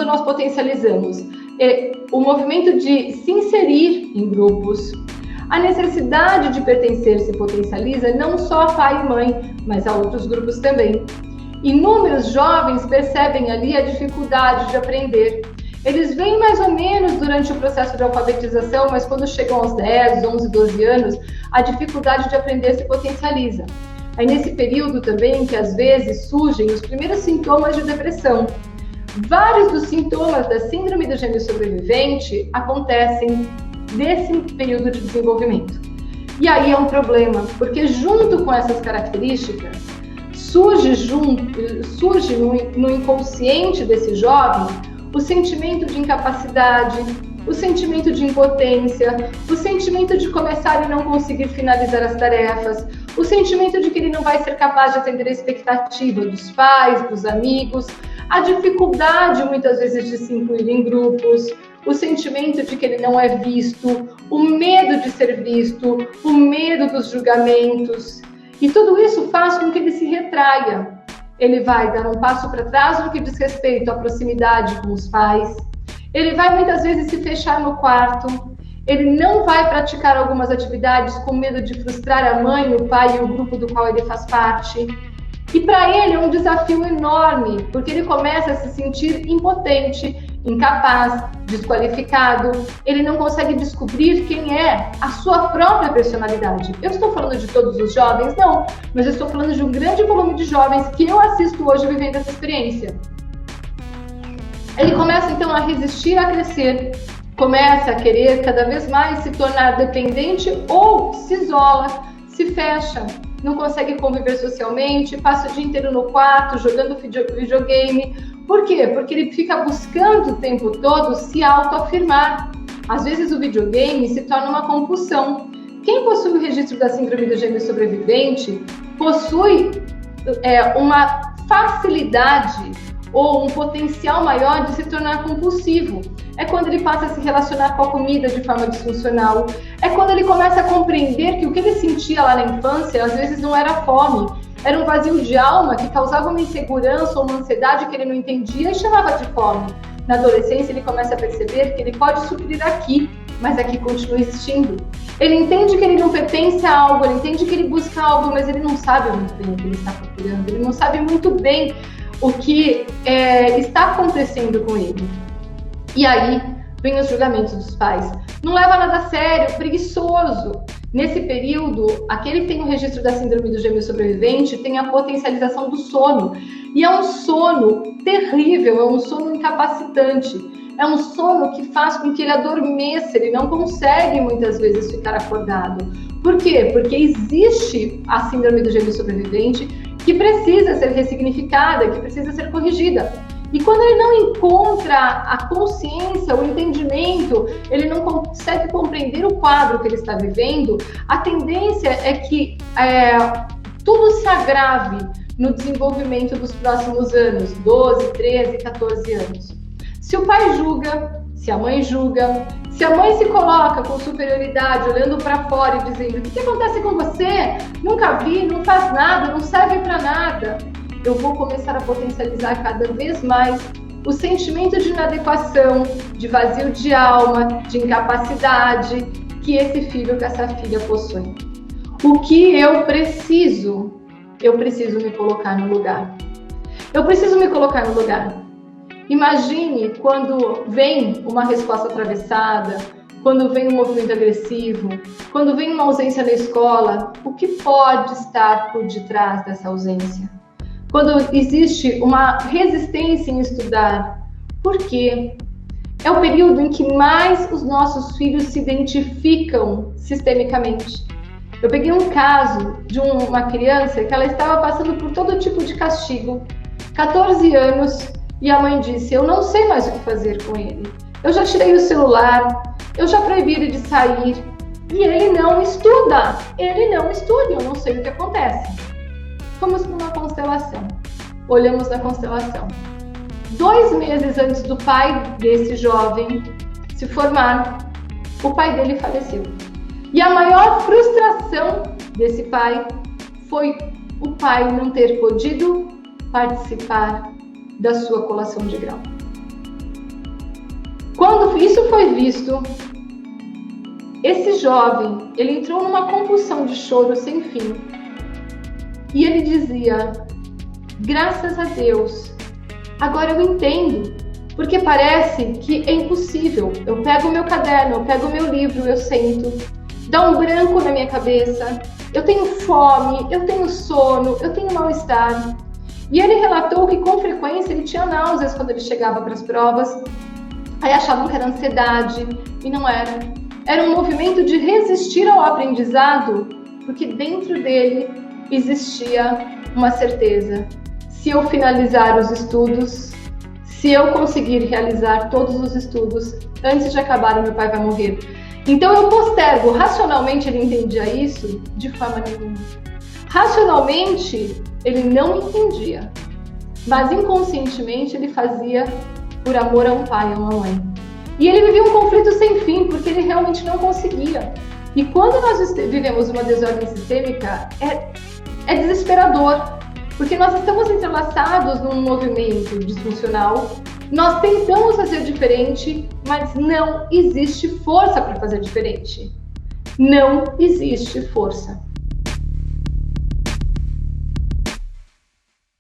quando nós potencializamos o movimento de se inserir em grupos, a necessidade de pertencer se potencializa não só a pai e mãe, mas a outros grupos também. Inúmeros jovens percebem ali a dificuldade de aprender. Eles vêm mais ou menos durante o processo de alfabetização, mas quando chegam aos 10, 11, 12 anos, a dificuldade de aprender se potencializa. Aí nesse período também que às vezes surgem os primeiros sintomas de depressão. Vários dos sintomas da síndrome do gêmeo sobrevivente acontecem nesse período de desenvolvimento. E aí é um problema, porque junto com essas características, surge no inconsciente desse jovem o sentimento de incapacidade, o sentimento de impotência, o sentimento de começar e não conseguir finalizar as tarefas, o sentimento de que ele não vai ser capaz de atender a expectativa dos pais, dos amigos, a dificuldade muitas vezes de se incluir em grupos, o sentimento de que ele não é visto, o medo de ser visto, o medo dos julgamentos. E tudo isso faz com que ele se retraia. Ele vai dar um passo para trás no que diz respeito à proximidade com os pais. Ele vai muitas vezes se fechar no quarto. Ele não vai praticar algumas atividades com medo de frustrar a mãe, o pai e o grupo do qual ele faz parte. E para ele é um desafio enorme, porque ele começa a se sentir impotente, incapaz, desqualificado. Ele não consegue descobrir quem é a sua própria personalidade. Eu estou falando de todos os jovens? Não, mas eu estou falando de um grande volume de jovens que eu assisto hoje vivendo essa experiência. Ele começa então a resistir a crescer, começa a querer cada vez mais se tornar dependente ou se isola, se fecha, não consegue conviver socialmente, passa o dia inteiro no quarto jogando videogame. Por quê? Porque ele fica buscando o tempo todo se autoafirmar. Às vezes o videogame se torna uma compulsão. Quem possui o registro da síndrome do gêmeo sobrevivente possui uma facilidade ou um potencial maior de se tornar compulsivo. É quando ele passa a se relacionar com a comida de forma disfuncional. É quando ele começa a compreender que o que ele sentia lá na infância, às vezes não era fome, era um vazio de alma que causava uma insegurança ou uma ansiedade que ele não entendia e chamava de fome. Na adolescência, ele começa a perceber que ele pode suprir aqui, mas aqui continua existindo. Ele entende que ele não pertence a algo, ele entende que ele busca algo, mas ele não sabe muito bem o que ele está procurando, ele não sabe muito bem o que está acontecendo com ele. E aí vem os julgamentos dos pais. Não leva nada a sério, preguiçoso. Nesse período, aquele que tem o registro da síndrome do gêmeo sobrevivente tem a potencialização do sono. E é um sono terrível, é um sono incapacitante. É um sono que faz com que ele adormeça, ele não consegue muitas vezes ficar acordado. Por quê? Porque existe a síndrome do gêmeo sobrevivente que precisa ser ressignificada, que precisa ser corrigida. E quando ele não encontra a consciência, o entendimento, ele não consegue compreender o quadro que ele está vivendo, a tendência é que tudo se agrave no desenvolvimento dos próximos anos, 12, 13, 14 anos. Se o pai julga, se a mãe julga, se a mãe se coloca com superioridade, olhando para fora e dizendo: o que acontece com você? Nunca vi, não faz nada, não serve para nada. Eu vou começar a potencializar cada vez mais o sentimento de inadequação, de vazio de alma, de incapacidade que esse filho, que essa filha possui. O que eu preciso? Eu preciso me colocar no lugar. Eu preciso me colocar no lugar. Imagine quando vem uma resposta atravessada, quando vem um movimento agressivo, quando vem uma ausência na escola, o que pode estar por detrás dessa ausência? Quando existe uma resistência em estudar, por quê? É o período em que mais os nossos filhos se identificam sistemicamente. Eu peguei um caso de uma criança que ela estava passando por todo tipo de castigo, 14 anos, e a mãe disse: eu não sei mais o que fazer com ele. Eu já tirei o celular, eu já proibi ele de sair, e ele não estuda, eu não sei o que acontece. Fomos para uma constelação, olhamos na constelação. 2 meses antes do pai desse jovem se formar, o pai dele faleceu. E a maior frustração desse pai foi o pai não ter podido participar da sua colação de grau. Quando isso foi visto, esse jovem, ele entrou numa compulsão de choro sem fim. E ele dizia: graças a Deus, agora eu entendo, porque parece que é impossível. Eu pego o meu caderno, eu pego o meu livro, eu sento, dá um branco na minha cabeça, eu tenho fome, eu tenho sono, eu tenho mal-estar. E ele relatou que com frequência ele tinha náuseas quando ele chegava para as provas, aí achavam que era ansiedade, e não era. Era um movimento de resistir ao aprendizado, porque dentro dele existia uma certeza: se eu finalizar os estudos, se eu conseguir realizar todos os estudos, antes de acabar, o meu pai vai morrer. Então eu postergo. Racionalmente ele entendia isso? De forma nenhuma. Racionalmente ele não entendia, mas inconscientemente ele fazia por amor a um pai e a uma mãe. E ele vivia um conflito sem fim, porque ele realmente não conseguia. E quando nós vivemos uma desordem sistêmica, é desesperador, porque nós estamos entrelaçados num movimento disfuncional, nós tentamos fazer diferente, mas não existe força para fazer diferente. Não existe força.